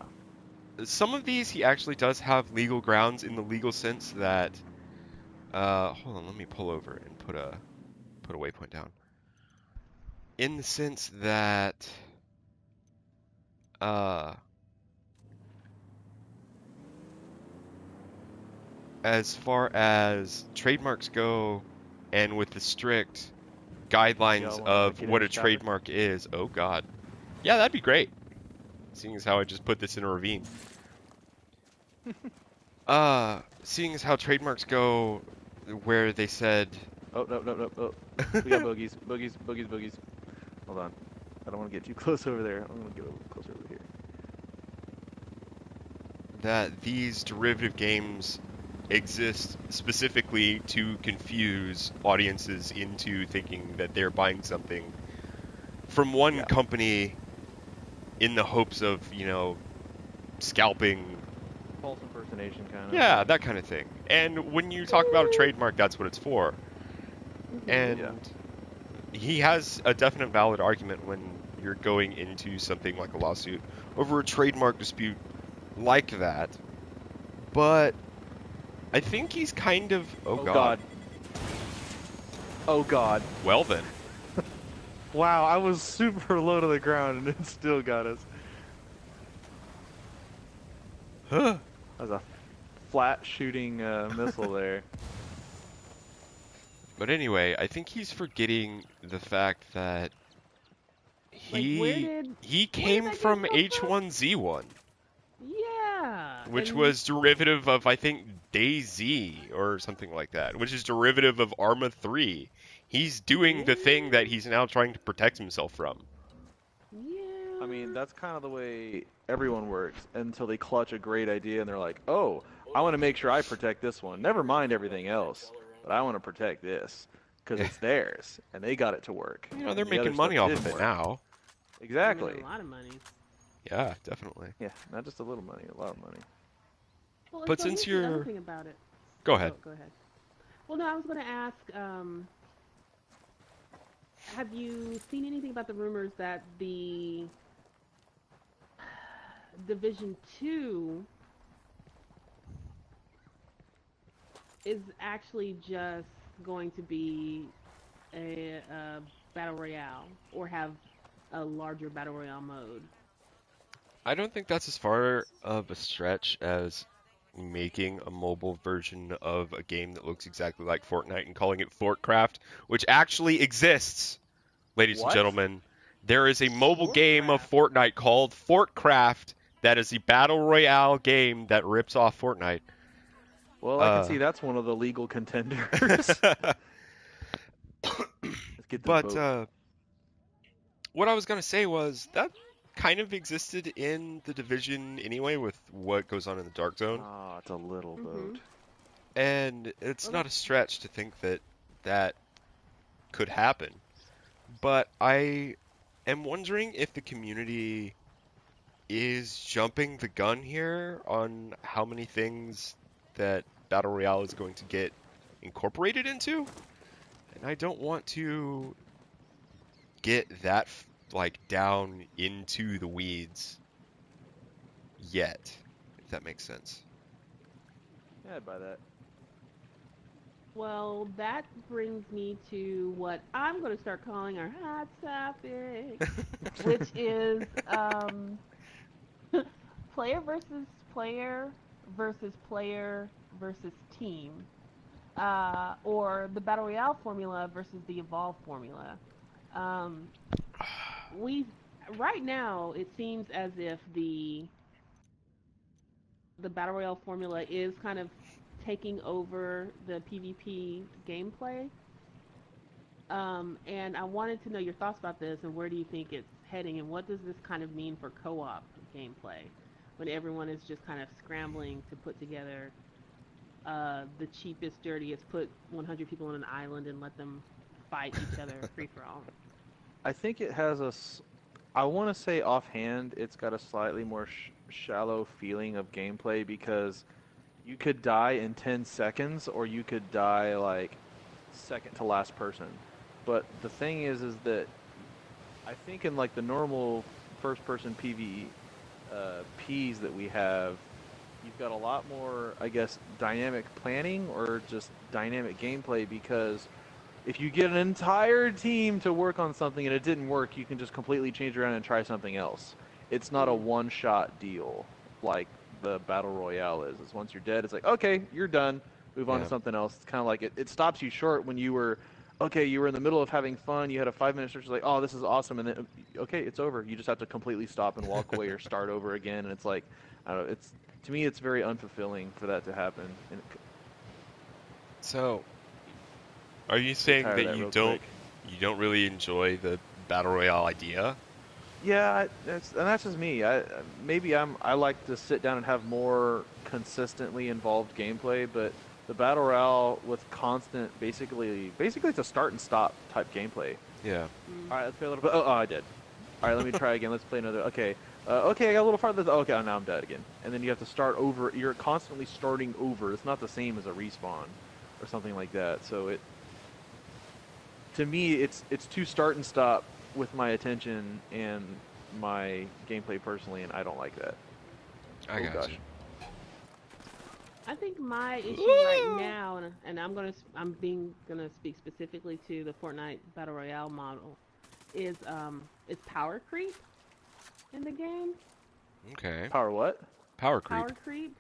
some of these he actually does have legal grounds in the legal sense that hold on, let me pull over and put a waypoint down. In the sense that as far as trademarks go, and with the strict guidelines Y'all wanna of get what into a this topic? trademark is, oh god. Yeah, that'd be great. Seeing as how I just put this in a ravine. Seeing as how trademarks go, where they said... Oh, no, no, no, oh. We got boogies. Boogies, boogies, boogies. Hold on. I don't want to get too close over there. I'm going to get a little closer over here. that these derivative games exist specifically to confuse audiences into thinking that they're buying something from one company in the hopes of, scalping. False impersonation kind of. Yeah, that kind of thing. And when you talk about a trademark, that's what it's for. And he has a definite valid argument when you're going into something like a lawsuit over a trademark dispute like that. But I think he's kind of... Oh, God. Oh, God. Well, then. Wow, I was super low to the ground and it still got us. Huh. That was a flat shooting missile there. But anyway, I think he's forgetting the fact that he came from H1Z1. Yeah. Which was derivative of, I think, DayZ or something like that, which is derivative of Arma 3. He's doing the thing that he's now trying to protect himself from. Yeah. I mean, that's kind of the way everyone works until they clutch a great idea and they're like, oh, I want to make sure I protect this one. Never mind everything else, but I want to protect this because it's theirs and they got it to work. They're making money off of it now. Exactly. A lot of money. Yeah, definitely. Yeah, not just a little money, a lot of money. Well, but since you're... Another thing about it. Go ahead. Go ahead. Well, no, I was going to ask, have you seen anything about the rumors that the Division 2 is actually just going to be a Battle Royale or have a larger Battle Royale mode? I don't think that's as far of a stretch as making a mobile version of a game that looks exactly like Fortnite and calling it Fortcraft, which actually exists, ladies and gentlemen. There is a mobile game of Fortnite called Fortcraft that is a Battle Royale game that rips off Fortnite. Well, I can see that's one of the legal contenders. Let's get the vote. What I was going to say was that kind of existed in the Division anyway with what goes on in the Dark Zone. Oh, it's a little vote. And it's not a stretch to think that that could happen. But I am wondering if the community is jumping the gun here on how many things that Battle Royale is going to get incorporated into. And I don't want to get that down into the weeds yet, if that makes sense. Yeah, I'd buy that. Well, that brings me to what I'm going to start calling our hot topic, which is player versus player versus player versus team, or the Battle Royale formula versus the Evolve formula. Right now it seems as if the Battle Royale formula is kind of taking over the PvP gameplay. And I wanted to know your thoughts about this and where do you think it's heading and what does this kind of mean for co-op gameplay when everyone is just kind of scrambling to put together the cheapest, dirtiest, put 100 people on an island and let them fight each other free for all. I think it has I want to say offhand, it's got a slightly more shallow feeling of gameplay because you could die in 10 seconds or you could die like second to last person. But the thing is that I think in like the normal first-person PvE Ps that we have, you've got a lot more, I guess, dynamic planning or just dynamic gameplay because if you get an entire team to work on something and it didn't work, you can just completely change around and try something else. It's not a one-shot deal like the Battle Royale is. It's once you're dead, it's like, okay, you're done. Move on to something else. It's kind of like it stops you short when you were, you were in the middle of having fun. You had a 5-minute stretch, like, oh, this is awesome. And then, okay, it's over. You just have to completely stop and walk away or start over again. And it's like, I don't know. To me, it's very unfulfilling for that to happen. So, are you saying that you don't really enjoy the Battle Royale idea? Yeah, that's just me. Maybe I like to sit down and have more consistently involved gameplay, but the battle royale with constant, basically it's a start and stop type gameplay. Yeah. Mm. All right, let's play a little bit. Oh, I did. All right, let me try again. Let's play another. Okay, okay, I got a little farther. Okay, now I'm dead again. And then you have to start over. You're constantly starting over. It's not the same as a respawn or something like that. So to me, it's too start and stop with my attention and my gameplay personally, and I don't like that. I Oh got gosh. you. I think my issue right now, and I'm gonna speak specifically to the Fortnite Battle Royale model, is power creep in the game. Okay. Power what? Power creep. Power creep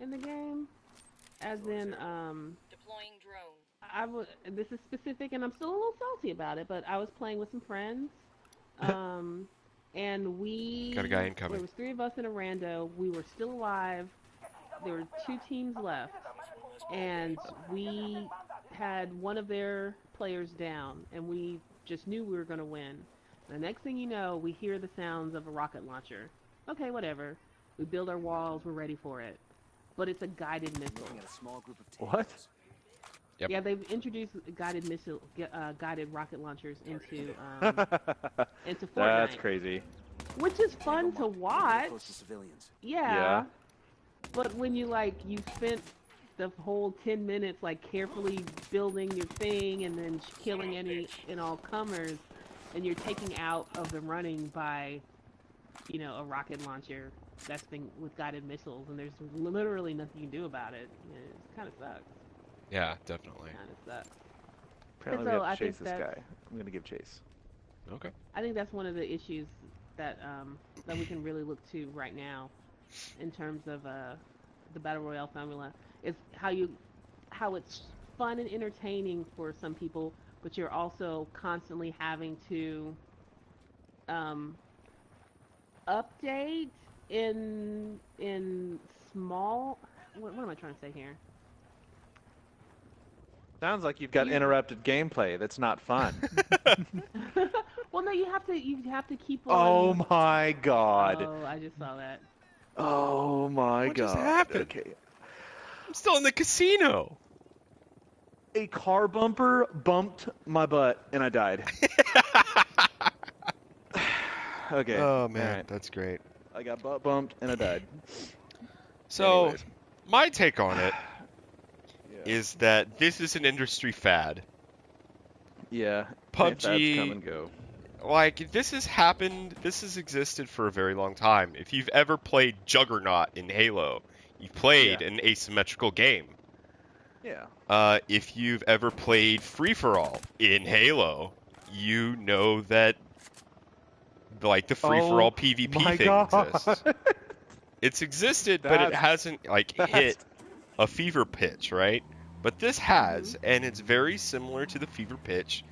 in the game, as in Deploying drone. This is specific, and I'm still a little salty about it. But I was playing with some friends, and Got a guy incoming. there was 3 of us in a rando. We were still alive. There were 2 teams left, and we had one of their players down, and we just knew we were going to win. The next thing you know, we hear the sounds of a rocket launcher. Okay, whatever. We build our walls. We're ready for it. But it's a guided missile. Looking at a small group of What? tables. Yep. Yeah, they've introduced guided rocket launchers into Fortnite. That's crazy. Which is Tango fun to marked. Very watch. close to civilians. Yeah. But when you spent the whole 10 minutes carefully building your thing and then killing any and all comers, and you're taking out of the running by, a rocket launcher that's been with guided missiles, and there's literally nothing you can do about it. It kind of sucks. Yeah, definitely. Kind of sucks. Apparently So we have I to chase think this that's- guy. I'm gonna give chase. Okay. I think that's one of the issues that we can really look to right now, in terms of the battle royale formula, is how it's fun and entertaining for some people, but you're also constantly having to update in small. What am I trying to say here? Sounds like you've got interrupted gameplay. That's not fun. Well, no, you have to keep Oh on. my god. Oh, I just saw that. Oh my What god. just happened? Okay. I'm still in the casino. A car bumper bumped my butt and I died. Okay. Oh man, Alright. that's great. I got butt bumped and I died. So, Anyways. my take on it Yeah. is that this is an industry fad. Yeah. PUBG Fads come and go. This has happened, this has existed for a very long time. If you've ever played Juggernaut in Halo, you've played an asymmetrical game. Yeah. If you've ever played Free-for-All in Halo, you know that, the Free-for-All PvP my thing God. exists. It's existed, but it That's- hasn't, hit a fever pitch, right? But this has, and it's very similar to the fever pitch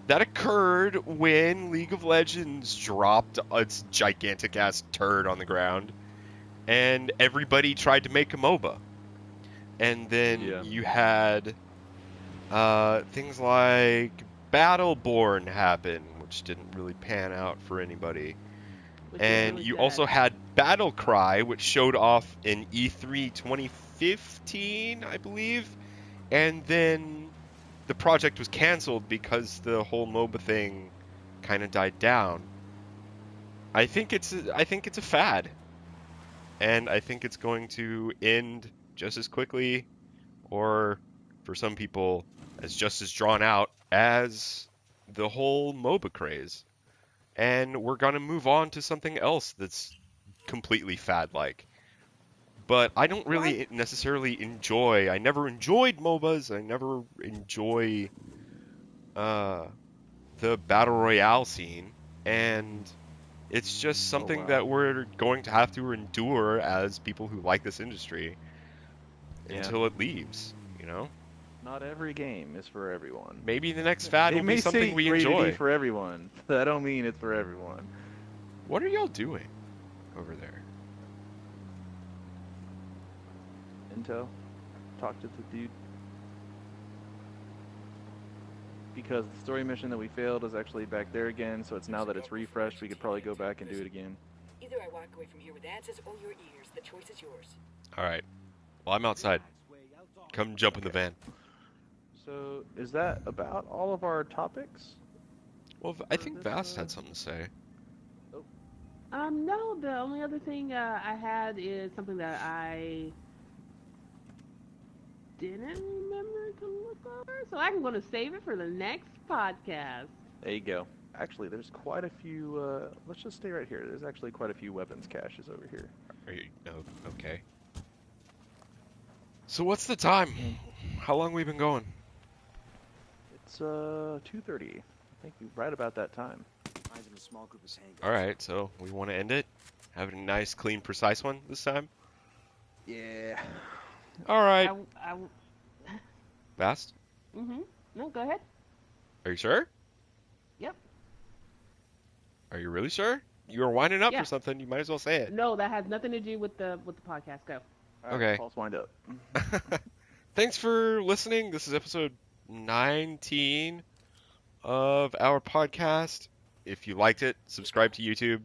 that occurred when League of Legends dropped its gigantic ass turd on the ground and everybody tried to make a MOBA. And then you had things like Battleborn happen, which didn't really pan out for anybody. Which is And really you sad. also had Battlecry, which showed off in E3 2015, I believe. And then the project was canceled because the whole MOBA thing kind of died down. I think it's a fad, and I think it's going to end just as quickly, or for some people, just as drawn out as the whole MOBA craze. And we're gonna move on to something else that's completely fad-like. But I don't really necessarily enjoy. I never enjoyed MOBAs. I never enjoy the battle royale scene, and it's just something that we're going to have to endure as people who like this industry until it leaves. Not every game is for everyone. Maybe the next fad They will may be something say we rated E enjoy. for everyone. That don't mean it's for everyone. What are y'all doing over there? Intel, talk to the dude. because the story mission that we failed is actually back there again. So it's now that it's refreshed, we could probably go back and do it again. Either I walk away from here with answers or your ears. The choice is yours. All right. Well, I'm outside. Come jump in the van. So is that about all of our topics? Well, I think Vast had something to say. No, the only other thing I had is something that I didn't remember to look over, so I'm going to save it for the next podcast. There you go. Actually, there's quite a few. Let's just stay right here. There's actually quite a few weapons caches over here. Are you, no, okay. So what's the time? How long we been going? It's 2:30. I think we're right about that time. Eyes in a small group of hangers. All right, so we want to end it. Have a nice, clean, precise one this time. Yeah. All right. I Vast? No, go ahead. Are you sure? Yep. Are you really sure? You were winding up Yeah. for something. You might as well say it. No, that has nothing to do with the podcast. Go. All right, Okay. Pulse wind up. Thanks for listening. This is episode 19 of our podcast. If you liked it, subscribe to YouTube,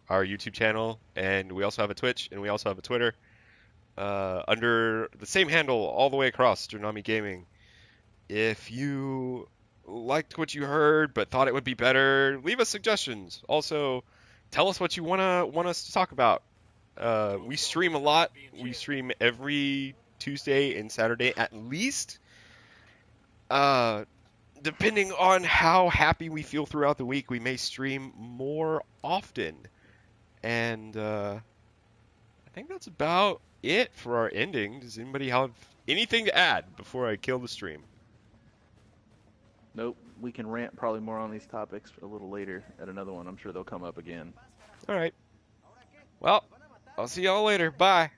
our YouTube channel, and we also have a Twitch, and we also have a Twitter under the same handle all the way across, DerNami Gaming. If you liked what you heard but thought it would be better, leave us suggestions. Also, tell us what you want us to talk about. We stream a lot. We stream every Tuesday and Saturday at least. Depending on how happy we feel throughout the week, we may stream more often. And I think that's about it for our ending. Does anybody have anything to add before I kill the stream? Nope. We can rant probably more on these topics a little later at another one. I'm sure they'll come up again. All right. Well, I'll see y'all later. Bye.